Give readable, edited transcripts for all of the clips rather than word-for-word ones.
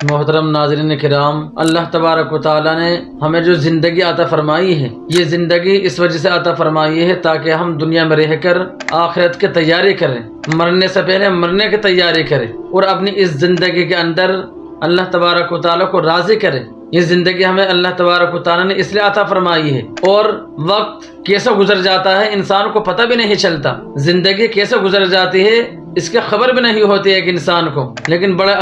محترم ناظرین کرام، اللہ تبارک و تعالیٰ نے ہمیں جو زندگی عطا فرمائی ہے، یہ زندگی اس وجہ سے عطا فرمائی ہے تاکہ ہم دنیا میں رہ کر آخرت کی تیاری کریں، مرنے سے پہلے مرنے کی تیاری کریں اور اپنی اس زندگی کے اندر اللہ تبارک و تعالیٰ کو راضی کریں۔ یہ زندگی ہمیں اللہ تبارک و تعالیٰ نے اس لیے عطا فرمائی ہے، اور وقت کیسے گزر جاتا ہے انسان کو پتہ بھی نہیں چلتا، زندگی کیسے گزر جاتی ہے اس کی خبر بھی نہیں ہوتی ایک انسان کو۔ لیکن بڑے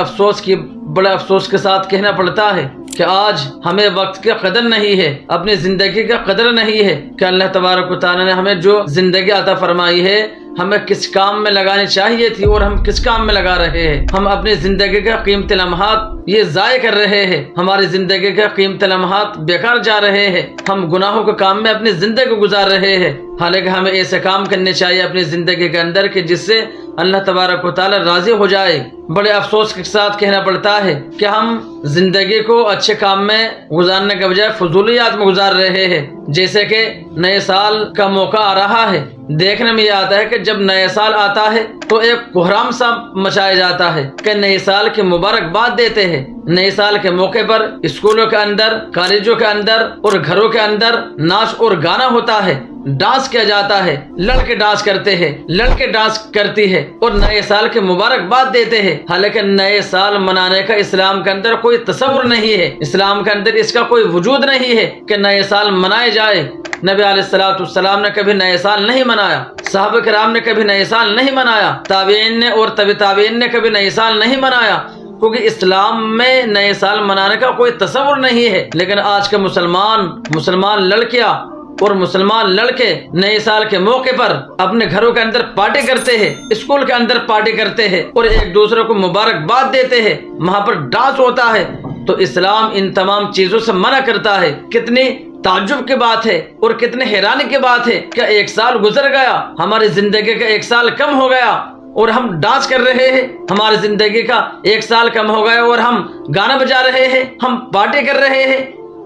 افسوس کے ساتھ کہنا پڑتا ہے کہ آج ہمیں وقت کی قدر نہیں ہے، اپنی زندگی کا قدر نہیں ہے کہ اللہ تبارک و تعالیٰ نے ہمیں جو زندگی عطا فرمائی ہے ہمیں کس کام میں لگانی چاہیے تھی اور ہم کس کام میں لگا رہے ہیں۔ ہم اپنی زندگی کے قیمتی لمحات یہ ضائع کر رہے ہیں، ہماری زندگی کے قیمتی لمحات بیکار جا رہے ہیں، ہم گناہوں کے کام میں اپنی زندگی گزار رہے ہیں، حالانکہ ہمیں ایسے کام کرنے چاہیے اپنی زندگی کے اندر کہ جس سے اللہ تبارک و تعالی راضی ہو جائے۔ بڑے افسوس کے ساتھ کہنا پڑتا ہے کہ ہم زندگی کو اچھے کام میں گزارنے کے بجائے فضولیات میں گزار رہے ہیں۔ جیسے کہ نئے سال کا موقع آ رہا ہے، دیکھنے میں یہ آتا ہے کہ جب نئے سال آتا ہے تو ایک کوہرام سا مچایا جاتا ہے کہ نئے سال کی مبارکباد دیتے ہیں۔ نئے سال کے موقع پر اسکولوں کے اندر، کالجوں کے اندر اور گھروں کے اندر ناچ اور گانا ہوتا ہے، ڈانس کیا جاتا ہے، لڑکے ڈانس کرتے ہیں، لڑکے ڈانس کرتی ہے اور نئے سال کی مبارکباد دیتے ہیں۔ حالانکہ نئے سال منانے کا اسلام کے اندر کوئی تصور نہیں ہے، اسلام کے اندر اس کا کوئی وجود نہیں ہے کہ نئے سال منائے جائے۔ نبی علیہ الصلوۃ والسلام نے کبھی نئے سال نہیں منایا، صحابہ کرام نے کبھی نئے سال نہیں منایا، تابعین نے اور تبع تابعین نے کبھی نئے سال نہیں منایا، کیونکہ اسلام میں نئے سال منانے کا کوئی تصور نہیں ہے۔ لیکن آج کے مسلمان لڑکیاں اور مسلمان لڑکے نئے سال کے موقع پر اپنے گھروں کے اندر پارٹی کرتے ہیں، اسکول کے اندر پارٹی کرتے ہیں اور ایک دوسرے کو مبارکباد دیتے ہیں، وہاں پر ڈانس ہوتا ہے۔ تو اسلام ان تمام چیزوں سے منع کرتا ہے۔ کتنی تعجب کی بات ہے اور کتنے حیرانی کی بات ہے کہ ایک سال گزر گیا، ہماری زندگی کا ایک سال کم ہو گیا اور ہم ڈانس کر رہے ہیں، ہماری زندگی کا ایک سال کم ہو گیا اور ہم گانا بجا رہے ہیں، ہم پارٹی کر رہے ہیں،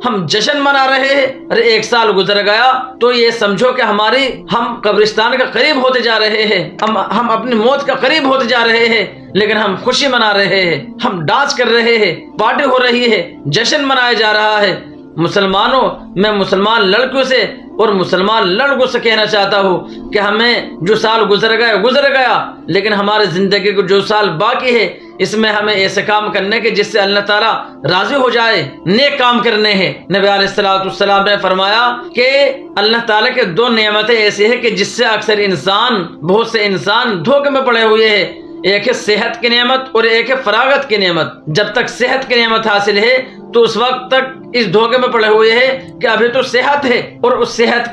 ہم جشن منا رہے ہیں۔ ارے ایک سال گزر گیا تو یہ سمجھو کہ ہم قبرستان کے قریب ہوتے جا رہے ہیں، ہم اپنی موت کے قریب ہوتے جا رہے ہیں، لیکن ہم خوشی منا رہے ہیں، ہم ڈانس کر رہے ہیں، پارٹی ہو رہی ہے، جشن منایا جا رہا ہے۔ مسلمانوں، میں مسلمان لڑکیوں سے اور مسلمان لڑکوں سے کہنا چاہتا ہوں کہ ہمیں جو سال گزر گیا، لیکن ہماری زندگی کو جو سال باقی ہے اس میں ہمیں ایسے کام کرنے کے جس سے اللہ تعالیٰ راضی ہو جائے، نیک کام کرنے ہیں۔ نبی علیہ الصلوۃ والسلام نے فرمایا کہ اللہ تعالیٰ کے دو نعمتیں ایسی ہیں کہ جس سے اکثر بہت سے انسان دھوکے میں پڑے ہوئے ہیں، ایک ہے صحت کی نعمت اور ایک ہے فراغت کی نعمت۔ جب تک صحت کی نعمت حاصل ہے تو اس وقت تک اس دھوکے میں پڑے ہوئے ہیں کہ ابھی تو صحت ہے، اور اس صحت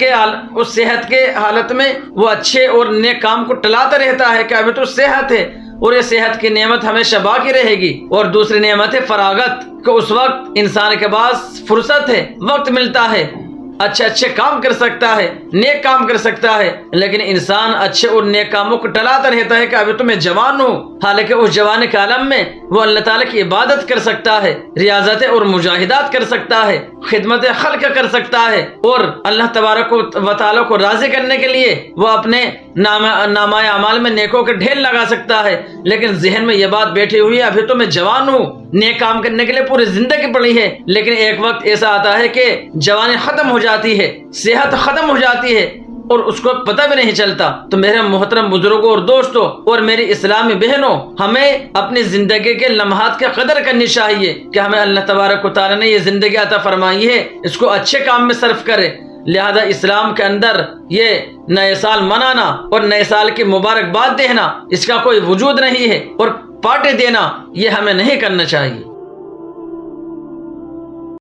کے حالت میں وہ اچھے اور نیک کام کو ٹلاتا رہتا ہے کہ ابھی تو صحت ہے، اور یہ صحت کی نعمت ہمیشہ باقی رہے گی۔ اور دوسری نعمت ہے فراغت، کہ اس وقت انسان کے پاس فرصت ہے، وقت ملتا ہے، اچھے کام کر سکتا ہے، نیک کام کر سکتا ہے، لیکن انسان اچھے اور نیک کاموں کو ٹلاتا رہتا ہے کہ ابھی تو میں جوان ہوں، حالانکہ اس جوانی کے عالم میں وہ اللہ تعالیٰ کی عبادت کر سکتا ہے، ریاضتیں اور مجاہدات کر سکتا ہے، خدمت خلق کر سکتا ہے، اور اللہ تبارک و تعالیٰ کو راضی کرنے کے لیے وہ اپنے نامہ اعمال میں نیکوں کے ڈھیر لگا سکتا ہے۔ لیکن ذہن میں یہ بات بیٹھی ہوئی ہے ابھی تو میں جوان ہوں، نیک کام کرنے کے لیے پوری زندگی پڑی ہے، لیکن ایک وقت ایسا آتا ہے کہ جوانی ختم ہو جاتی ہے، صحت ختم ہو جاتی ہے اور اس کو پتہ بھی نہیں چلتا۔ تو میرے محترم بزرگوں اور دوستوں اور میری اسلامی بہنوں، ہمیں اپنی زندگی کے لمحات کی قدر کرنی چاہیے کہ ہمیں اللہ تبارک و تعالیٰ نے یہ زندگی عطا فرمائی ہے، اس کو اچھے کام میں صرف کرے۔ لہذا اسلام کے اندر یہ نئے سال منانا اور نئے سال کی مبارکباد دینا اس کا کوئی وجود نہیں ہے، اور پارٹی دینا یہ ہمیں نہیں کرنا چاہیے۔